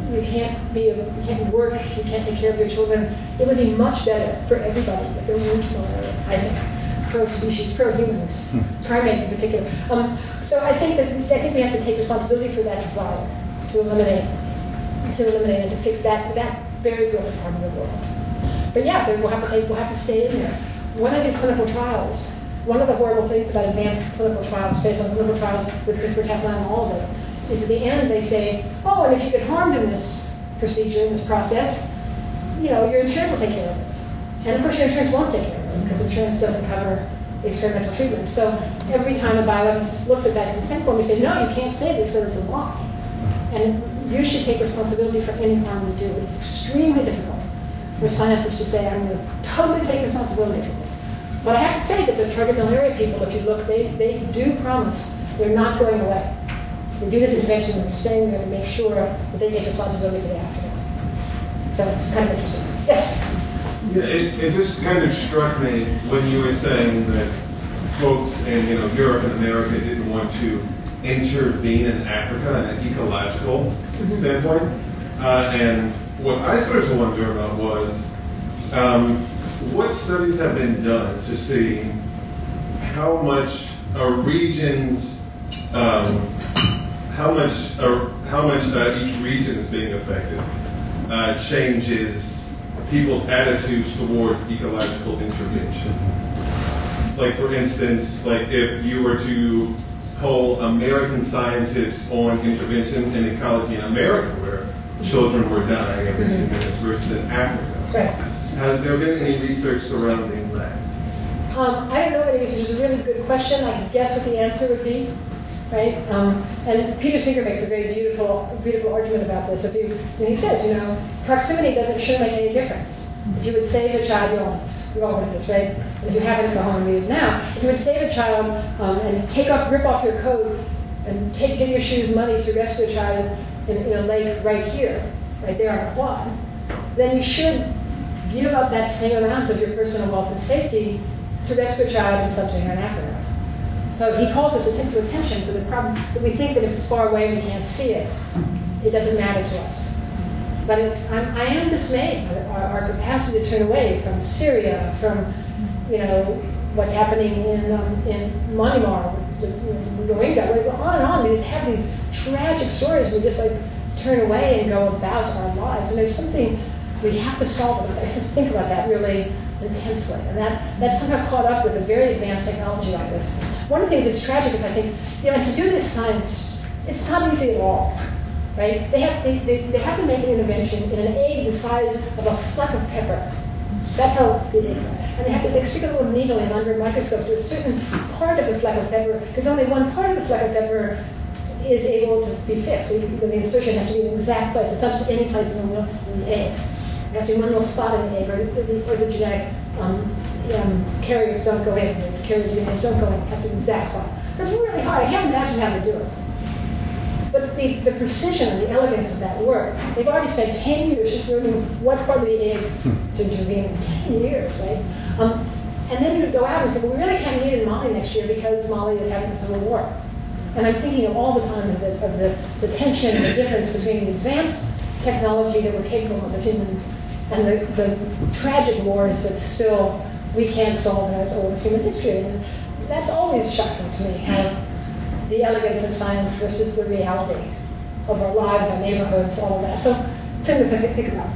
You can't work. You can't take care of your children. It would be much better for everybody if there weren't malaria, I think. Pro-species, pro-humans, primates in particular. So I think we have to take responsibility for that desire to eliminate and to fix that very broken part of the world. But we'll have to stay in there. When I did clinical trials, one of the horrible things about advanced clinical trials, based on clinical trials with CRISPR-Cas9 and all of it, is at the end they say, oh, and if you get harmed in this procedure, in this process, your insurance will take care of it. And of course your insurance won't take care of it because insurance doesn't cover experimental treatment. So every time a bioethicist looks at that consent form, we say, no, you can't say this because it's a lie. And you should take responsibility for any harm you do. It's extremely difficult for scientists to say, I'm going to totally take responsibility for this. But I have to say that the target malaria people, if you look, they do promise they're not going away. They do this intervention and they're staying there to make sure that they take responsibility for the aftermath. So it's kind of interesting. Yes? Yeah, it just kind of struck me when you were saying that folks in Europe and America didn't want to intervene in Africa in an ecological standpoint. And what I started to wonder about was what studies have been done to see how much a region's how much each region is being affected changes people's attitudes towards ecological intervention. Like, for instance, like if you were to poll American scientists on intervention in ecology in America, where children were dying every 2 minutes, versus in Africa. Right. Has there been any research surrounding that? I don't know any research. It's a really good question. I can guess what the answer would be, right? And Peter Singer makes a very beautiful argument about this. And he says, proximity doesn't sure make any difference. If you would save a child, you all heard this, right? And if you haven't, go home and read it now. If you would save a child and rip off your coat and give your shoes money to rescue a child in a lake right here, right there on a quad, then you should give up that same amount of your personal wealth and safety to rescue a child in sub-Saharan Africa. So he calls us to attention to the problem that we think that if it's far away and we can't see it, it doesn't matter to us. But I am dismayed by our capacity to turn away from Syria, from what's happening in Myanmar, Rohingya, on and on. We just have these tragic stories. We just turn away and go about our lives. And there's something we have to solve about that. We have to think about that really intensely. And that's somehow caught up with a very advanced technology like this. One of the things that's tragic is I think, to do this science, it's not easy at all. Right? They have to make an intervention in an egg the size of a fleck of pepper. That's how big it is. And they have to stick a little needle in under a microscope to a certain part of the fleck of pepper, because only one part of the fleck of pepper is able to be fixed. So the insertion has to be in the exact place. It's not just any place in the egg. It has to be one little spot in the egg, or the genetic carriers don't go in. The carrier DNA don't go in. It has to be the exact spot. It's really hard. I can't imagine how to do it. But the precision and the elegance of that work, they've already spent 10 years just learning what part of the egg to intervene in 10 years, right? And then you go out and say, well, we really can't meet in Mali next year because Mali is having a civil war. And I'm thinking of all the time of the tension and the difference between the advanced technology that we're capable of as humans and the tragic wars that still we can't solve in our old human history. And that's always shocking to me, how the elegance of science versus the reality of our lives, our neighborhoods, all of that. So, something to think about.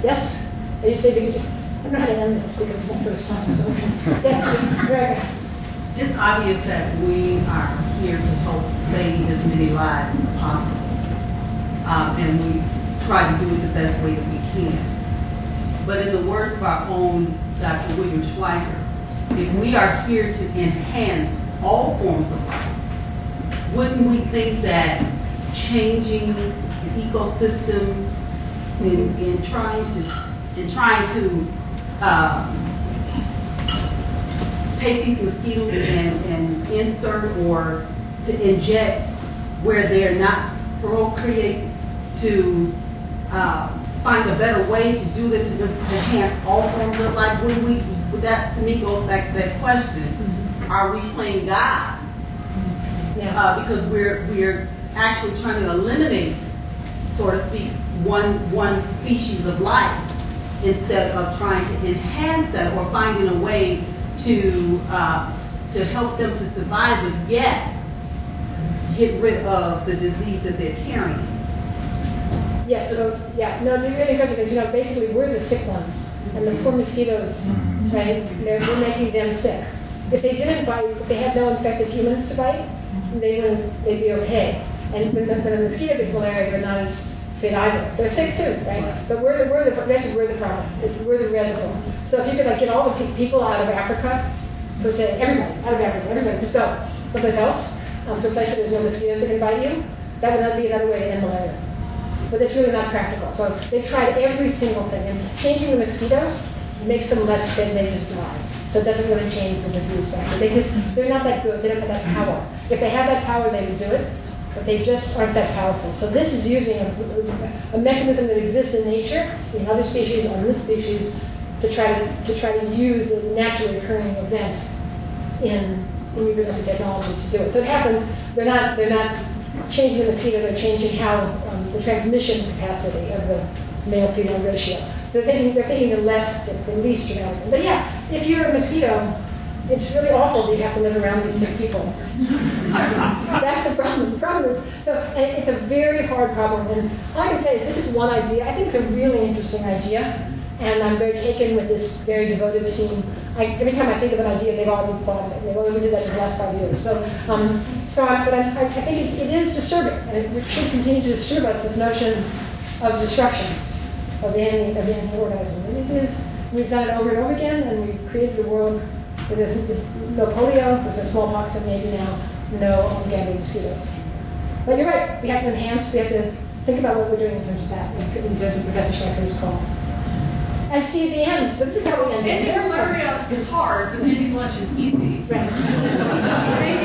Yes? Are you saying, I don't know how to end this because it's my first time. So. Yes, very good. It's obvious that we are here to help save as many lives as possible. And we try to do it the best way that we can. But in the words of our own Dr. William Schweiker, if we are here to enhance all forms of life, wouldn't we think that changing the ecosystem in trying to take these mosquitoes and insert or to inject where they're not procreate, to find a better way to do this to enhance all forms of life? That to me goes back to that question: are we playing God? Because we're actually trying to eliminate, so to speak, one species of life instead of trying to enhance that or finding a way to help them to survive, but yet get rid of the disease that they're carrying. Yes. So no, it's a really interesting because basically we're the sick ones, and the poor mosquitoes, right? We're making them sick. If they didn't bite, if they had no infected humans to bite, they'd be okay. And when a mosquito gets malaria, they're not as fit either. They're sick too, right? But we're the problem. We're the reservoir. So if you could get all the people out of Africa, per se, everybody out of Africa, everybody just go someplace else, to a place where there's no mosquitoes that can bite you, that would not be another way to end malaria. But it's really not practical. So they tried every single thing, and changing the mosquito makes them less fit, and they just die. So it doesn't really change the disease factor. They're not that good. They don't have that power. If they had that power, they would do it, but they just aren't that powerful. So this is using a mechanism that exists in nature, in other species, on this species, to try to use a naturally occurring event in reproductive technology to do it. So it happens. They're not changing the mosquito. They're changing how the transmission capacity of the male-female ratio. They're thinking the least dramatic. But yeah, if you're a mosquito, it's really awful that you have to live around these sick people. That's the problem. The problem is, and it's a very hard problem. And all I can say is this is one idea. I think it's a really interesting idea. And I'm very taken with this very devoted team. Every time I think of an idea, they've already thought of it. They've already did that in the last 5 years. I think it is disturbing, and it should continue to disturb us, this notion of destruction of the animal organism. And it is. We've done it over and over again, and we've created a world where there's no polio, there's no smallpox, and maybe now no gambling mosquitoes. But you're right. We have to enhance. We have to think about what we're doing in terms of that, in terms of Professor Schweiker's call. And see at the end. So this is how we end. Ending malaria is hard, but ending lunch is easy. Right. Thank